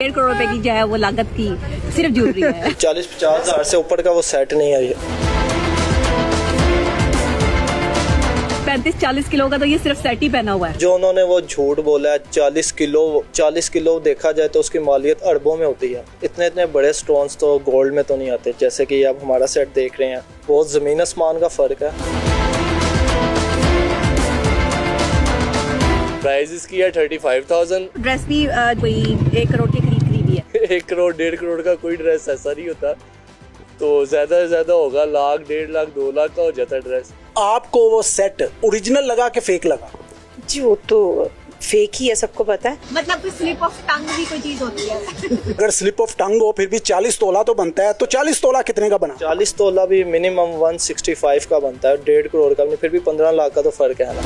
1.5 करोड़ रुपए की जो है वो लागत की सिर्फ ज्वेलरी है। 40-50 हज़ार से ऊपर का वो सेट नहीं है। 35-40 किलो का तो ये सिर्फ सेट ही पहना हुआ है। जो उन्होंने वो झूठ बोला है 40 किलो देखा जाए तो उसकी मालियत अरबों में होती है। इतने बड़े स्टोन्स तो गोल्ड में तो नहीं आते। जैसे कि आप हमारा सेट देख रहे हैं, बहुत ज़मीन आसमान का फ़र्क है। प्राइस इसकी है 35,000। ड्रेस भी कोई 1 करोड़ के करीब ही है। 1 करोड़ 1.5 करोड़ का कोई ड्रेस ऐसा नहीं होता, तो ज़्यादा से ज़्यादा होगा 1 लाख 1.5 लाख 2 लाख का हो जाता है ड्रेस। आपको वो सेट ओरिजिनल लगा के फेक लगा? जी वो तो फेक ही है, सबको पता है। मतलब कोई स्लिप ऑफ टंग भी कोई चीज होती है। अगर स्लिप ऑफ टंग हो फिर भी 40 तोला तो बनता है, तो 40 तोला कितने का बना? 40 तोला भी मिनिमम 165 का बनता है, 1.5 करोड़ का नहीं, फिर भी 15 लाख का तो फ़र्क है ना।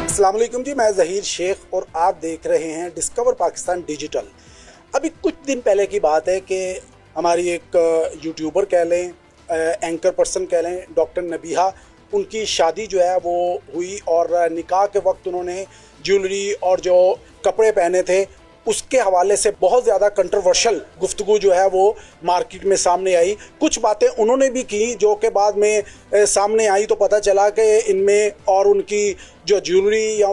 अस्सलाम वालेकुम जी, मैं ज़हीर शेख और आप देख रहे हैं डिस्कवर पाकिस्तान डिजिटल। अभी कुछ दिन पहले की बात है कि हमारी एक यूट्यूबर कह लें, एंकर पर्सन कह लें, डॉक्टर नबीहा, उनकी शादी जो है वो हुई और निकाह के वक्त उन्होंने ज्वेलरी और जो कपड़े पहने थे उसके हवाले से बहुत ज़्यादा कंट्रोवर्शियल गुफ्तगू जो है वो मार्केट में सामने आई। कुछ बातें उन्होंने भी की जो कि बाद में सामने आई तो पता चला कि इनमें और उनकी जो ज्वेलरी या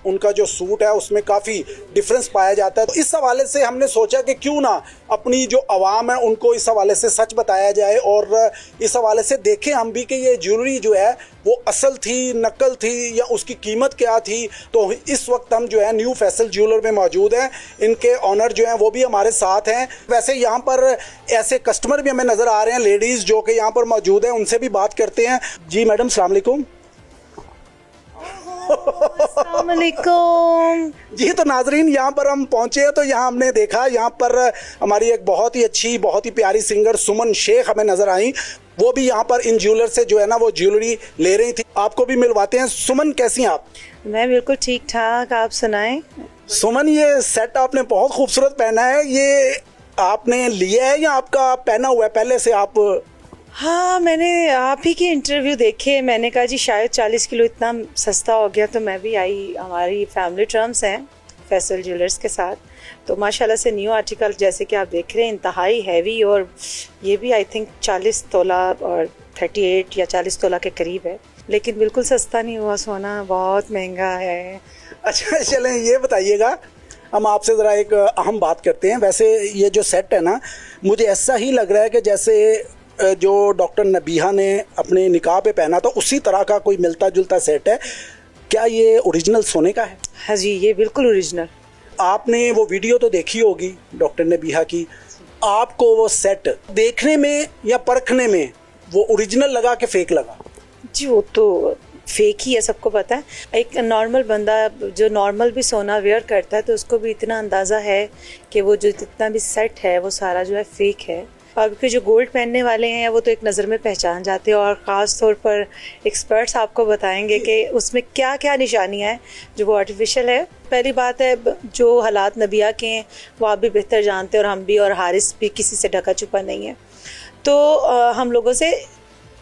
उनका जो सूट है उसमें काफ़ी डिफरेंस पाया जाता है। तो इस हवाले से हमने सोचा कि क्यों ना अपनी जो आवाम है उनको इस हवाले से सच बताया जाए और इस हवाले से देखें हम भी कि ये ज्वेलरी जो है वो असल थी, नकल थी या उसकी कीमत क्या थी। तो इस वक्त हम जो है न्यू फैसल ज्वेलर में मौजूद हैं। इनके ऑनर जो हैं वो भी हमारे साथ हैं। वैसे यहाँ पर ऐसे कस्टमर भी हमें नज़र आ रहे हैं, लेडीज़ जो कि यहाँ पर मौजूद हैं, उनसे भी बात करते हैं। जी मैडम, अस्सलाम वालेकुम। अस्सलामुअलैकुम। जी तो नाजरीन, यहाँ पर हम पहुँचे तो यहाँ हमने देखा, यहाँ पर हमारी एक बहुत ही अच्छी, बहुत ही प्यारी सिंगर सुमन शेख हमें नज़र आई। वो भी यहाँ पर इन ज्वेलर से जो है ना वो ज्वेलरी ले रही थी। आपको भी मिलवाते हैं। सुमन, कैसी हैं आप? मैं बिल्कुल ठीक ठाक, आप सुनाएं। सुमन, ये सेट आपने बहुत खूबसूरत पहना है, ये आपने लिया है या आपका पहना हुआ है पहले से आप? हाँ, मैंने आप ही की इंटरव्यू देखे, मैंने कहा जी शायद 40 किलो इतना सस्ता हो गया, तो मैं भी आई। हमारी फैमिली टर्म्स हैं फैसल ज्वेलर्स के साथ, तो माशाल्लाह से न्यू आर्टिकल जैसे कि आप देख रहे हैं इंतहाई हैवी, और ये भी आई थिंक 40 तोला और 38 या 40 तोला के करीब है, लेकिन बिल्कुल सस्ता नहीं हुआ। सोना बहुत महंगा है। अच्छा चलें, ये बताइएगा, हम आपसे ज़रा एक अहम बात करते हैं। वैसे ये जो सेट है ना, मुझे ऐसा ही लग रहा है कि जैसे जो डॉक्टर नबीहा ने अपने निकाह पे पहना था उसी तरह का कोई मिलता जुलता सेट है। क्या ये ओरिजिनल सोने का है? हाँ जी, ये बिल्कुल ओरिजिनल। आपने वो वीडियो तो देखी होगी डॉक्टर नबीहा की, आपको वो सेट देखने में या परखने में वो ओरिजिनल लगा के फेक लगा? जी वो तो फेक ही है, सबको पता है। एक नॉर्मल बंदा जो नॉर्मल भी सोना वेयर करता है तो उसको भी इतना अंदाज़ा है कि वो जो जितना भी सेट है वो सारा जो है फेक है। और क्योंकि जो गोल्ड पहनने वाले हैं वो तो एक नज़र में पहचान जाते हैं, और ख़ास तौर पर एक्सपर्ट्स आपको बताएंगे कि उसमें क्या क्या निशानियाँ हैं जो वो आर्टिफिशियल है। पहली बात है, जो हालात नबिया के हैं वो आप भी बेहतर जानते हैं और हम भी, और हारिस भी किसी से ढका छुपा नहीं है। तो हम लोगों से,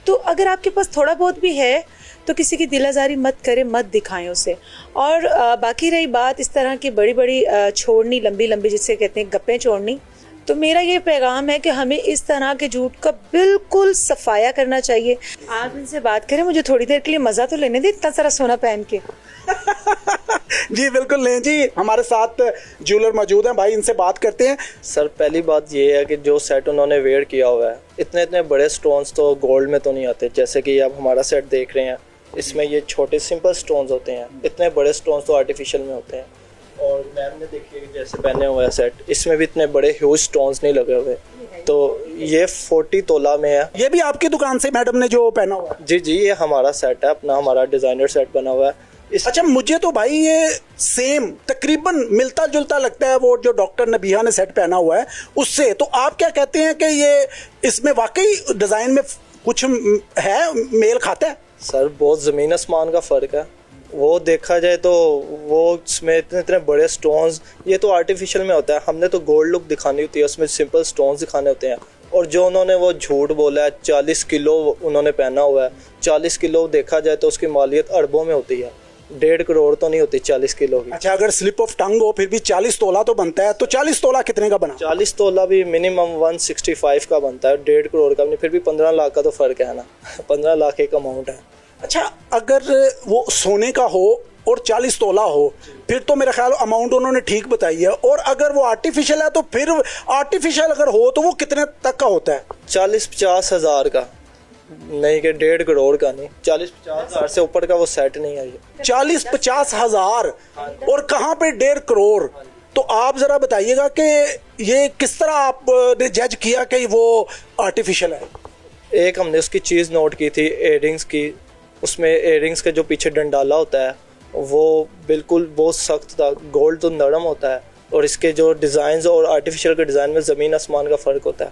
तो अगर आपके पास थोड़ा बहुत भी है तो किसी की दिल आज़ारी मत करें, मत दिखाएं उसे। और बाकी रही बात इस तरह की बड़ी बड़ी छोड़नी, लंबी लंबी जिसे कहते हैं गप्पें छोड़नी, तो मेरा ये पैगाम है कि हमें इस तरह के झूठ का बिल्कुल सफाया करना चाहिए। आप इनसे बात करें, मुझे थोड़ी देर के लिए मज़ा तो लेने दे इतना सारा सोना पहन के। जी बिल्कुल लें जी, हमारे साथ ज्वेलर मौजूद हैं, भाई इनसे बात करते हैं। सर, पहली बात ये है कि जो सेट उन्होंने वेयर किया हुआ है, इतने बड़े स्टोन्स तो गोल्ड में तो नहीं आते। जैसे कि आप हमारा सेट देख रहे हैं, इसमें ये छोटे सिंपल स्टोन्स होते हैं। इतने बड़े स्टोन्स तो आर्टिफिशियल में होते हैं। और मैम ने देखिए जैसे पहने हुए है सेट, इसमें भी इतने बड़े ह्यूज स्टोन्स नहीं लगे हुए। तो ये 40 तोला में है। ये भी आपकी दुकान से मैडम ने जो पहना हुआ है? जी, ये हमारा सेट है, अपना हमारा डिज़ाइनर सेट बना हुआ है। अच्छा, मुझे तो भाई ये सेम तकरीबन मिलता जुलता लगता है वो जो डॉक्टर नबीहा ने सेट पहना हुआ है उससे। तो आप क्या कहते हैं कि ये इसमें वाकई डिज़ाइन में कुछ है, मेल खाता है? सर, बहुत ज़मीन आसमान का फ़र्क है। वो देखा जाए तो वो इसमें इतने बड़े स्टोन्स, ये तो आर्टिफिशियल में होता है। हमने तो गोल्ड लुक दिखानी होती है, उसमें सिंपल स्टोन्स दिखाने होते हैं। और जो उन्होंने वो झूठ बोला है 40 किलो उन्होंने पहना हुआ है, 40 किलो देखा जाए तो उसकी मालियत अरबों में होती है। 1.5 करोड़ तो नहीं होती 40 किलो की। अच्छा, अगर स्लिप ऑफ टंग हो फिर भी 40 तोला तो बनता है, तो 40 तोला कितने का बना? 40 तोला भी मिनिमम 165 का बनता है, 1.5 करोड़ का नहीं, फिर भी 15 लाख का तो फ़र्क है ना। 15 लाख एक अमाउंट है। अच्छा, अगर वो सोने का हो और 40 तोला हो फिर तो मेरा ख्याल अमाउंट उन्होंने ठीक बताई है, और अगर वो आर्टिफिशियल है तो फिर आर्टिफिशियल अगर हो तो वो कितने तक का होता है? 40-50 हज़ार का, नहीं कि 1.5 करोड़ का नहीं, 40-50 हज़ार से ऊपर का वो सेट नहीं है ये। 40-50 हज़ार और कहाँ पे 1.5 करोड़? तो आप जरा बताइएगा कि ये किस तरह आपने जज किया कि वो आर्टिफिशियल है? एक हमने उसकी चीज़ नोट की थी एयरिंग्स की, उसमें एयरिंग्स का जो पीछे डंडाला होता है वो बिल्कुल बहुत सख्त था, गोल्ड तो नरम होता है, और इसके जो डिज़ाइन और आर्टिफिशियल के डिज़ाइन में ज़मीन आसमान का फ़र्क होता है,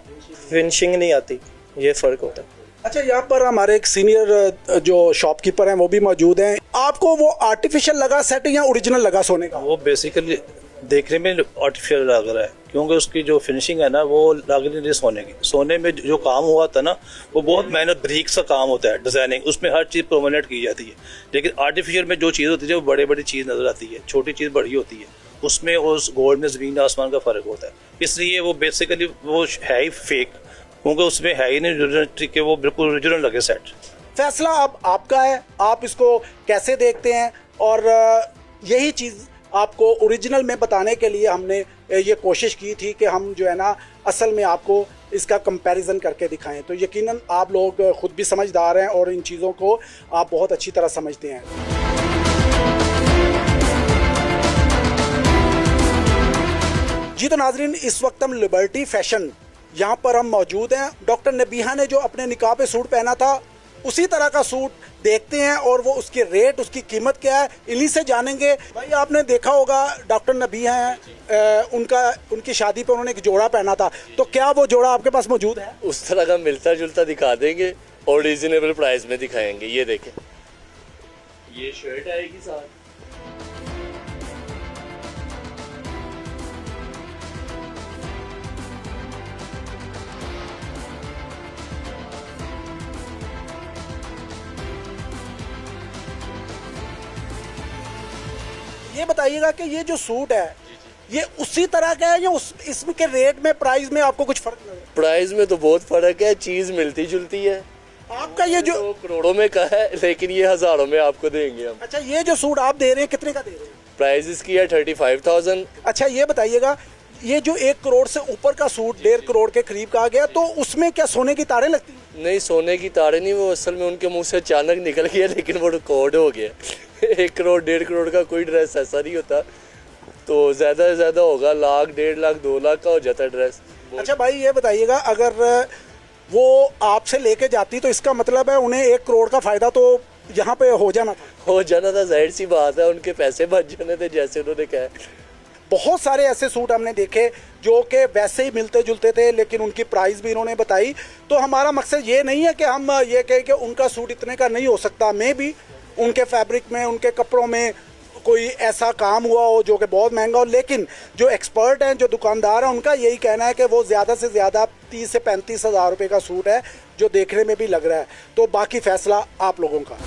फिनिशिंग नहीं आती, ये फ़र्क होता है। अच्छा, यहाँ पर हमारे एक सीनियर जो शॉपकीपर हैं वो भी मौजूद हैं। आपको वो आर्टिफिशियल लगा सेट या ओरिजिनल लगा सोने का? वो बेसिकली देखने में आर्टिफिशियल लग रहा है, क्योंकि उसकी जो फिनिशिंग है ना वो लग नहीं रही सोने की। सोने में जो काम हुआ था ना वो बहुत मेहनत ब्रीक सा काम होता है, डिजाइनिंग उसमें हर चीज़ परमानेंट की जाती है, लेकिन आर्टिफिशियल में जो चीज़ होती है वो बड़े बड़ी चीज़ नजर आती है, छोटी चीज़ बड़ी होती है, उसमें उस गोल्ड में ज़मीन आसमान का फ़र्क होता है। इसलिए वो बेसिकली वो है ही फेक, क्योंकि उसमें है ही नहीं कि वो बिल्कुल ओरिजिनल लगे सेट। फैसला अब आपका है, आप इसको कैसे देखते हैं, और यही चीज़ आपको ओरिजिनल में बताने के लिए हमने ये कोशिश की थी कि हम जो है ना असल में आपको इसका कंपैरिजन करके दिखाएं। तो यकीनन आप लोग खुद भी समझदार हैं और इन चीज़ों को आप बहुत अच्छी तरह समझते हैं। जी तो नाजरीन, इस वक्त हम लिबर्टी फैशन यहाँ पर हम मौजूद हैं। डॉक्टर नबीहा ने जो अपने निकाह पे सूट पहना था उसी तरह का सूट देखते हैं, और वो उसके रेट, उसकी कीमत क्या है, इन्हीं से जानेंगे। भाई आपने देखा होगा डॉक्टर नबीहा हैं, उनकी शादी पे उन्होंने एक जोड़ा पहना था, तो क्या वो जोड़ा आपके पास मौजूद है? उस तरह का मिलता जुलता दिखा देंगे और रीजनेबल प्राइस में दिखाएंगे। ये देखें, ये शर्ट आएगी साथ, ये बताइएगा कि ये जो सूट है ये उसी तरह का है या इसमें के रेट में, प्राइस में आपको कुछ फर्क लगे? प्राइस में तो बहुत फर्क है, चीज मिलती जुलती है। आपका ये जो तो करोड़ों में का है, लेकिन ये हजारों में आपको देंगे हम। अच्छा, ये जो सूट आप दे रहे हैं कितने का दे रहे हैं? प्राइस इसकी है 35,000। अच्छा, ये बताइएगा ये जो 1 करोड़ से ऊपर का सूट 1.5 करोड़ के करीब का आ गया, तो उसमें क्या सोने की तारें लगती हैं? नहीं, सोने की तारें नहीं, वो असल में उनके मुंह से अचानक निकल गया, लेकिन वो रिकॉर्ड हो गया। 1 करोड़ 1.5 करोड़ का कोई ड्रेस ऐसा नहीं होता, तो ज़्यादा से ज़्यादा होगा 1 लाख 1.5 लाख 2 लाख का हो जाता है ड्रेस। अच्छा भाई, ये बताइएगा अगर वो आपसे लेके जाती तो इसका मतलब है उन्हें 1 करोड़ का फ़ायदा तो यहाँ पे हो जाना था। जाहिर सी बात है, उनके पैसे बच जाने थे जैसे उन्होंने कहा। बहुत सारे ऐसे सूट हमने देखे जो कि वैसे ही मिलते जुलते थे, लेकिन उनकी प्राइस भी इन्होंने बताई। तो हमारा मकसद ये नहीं है कि हम ये कहें कि उनका सूट इतने का नहीं हो सकता। मे भी उनके फैब्रिक में, उनके कपड़ों में कोई ऐसा काम हुआ हो जो कि बहुत महंगा हो, लेकिन जो एक्सपर्ट हैं, जो दुकानदार हैं, उनका यही कहना है कि वो ज़्यादा से ज़्यादा 30 से 35 हज़ार रुपये का सूट है जो देखने में भी लग रहा है। तो बाकी फ़ैसला आप लोगों का।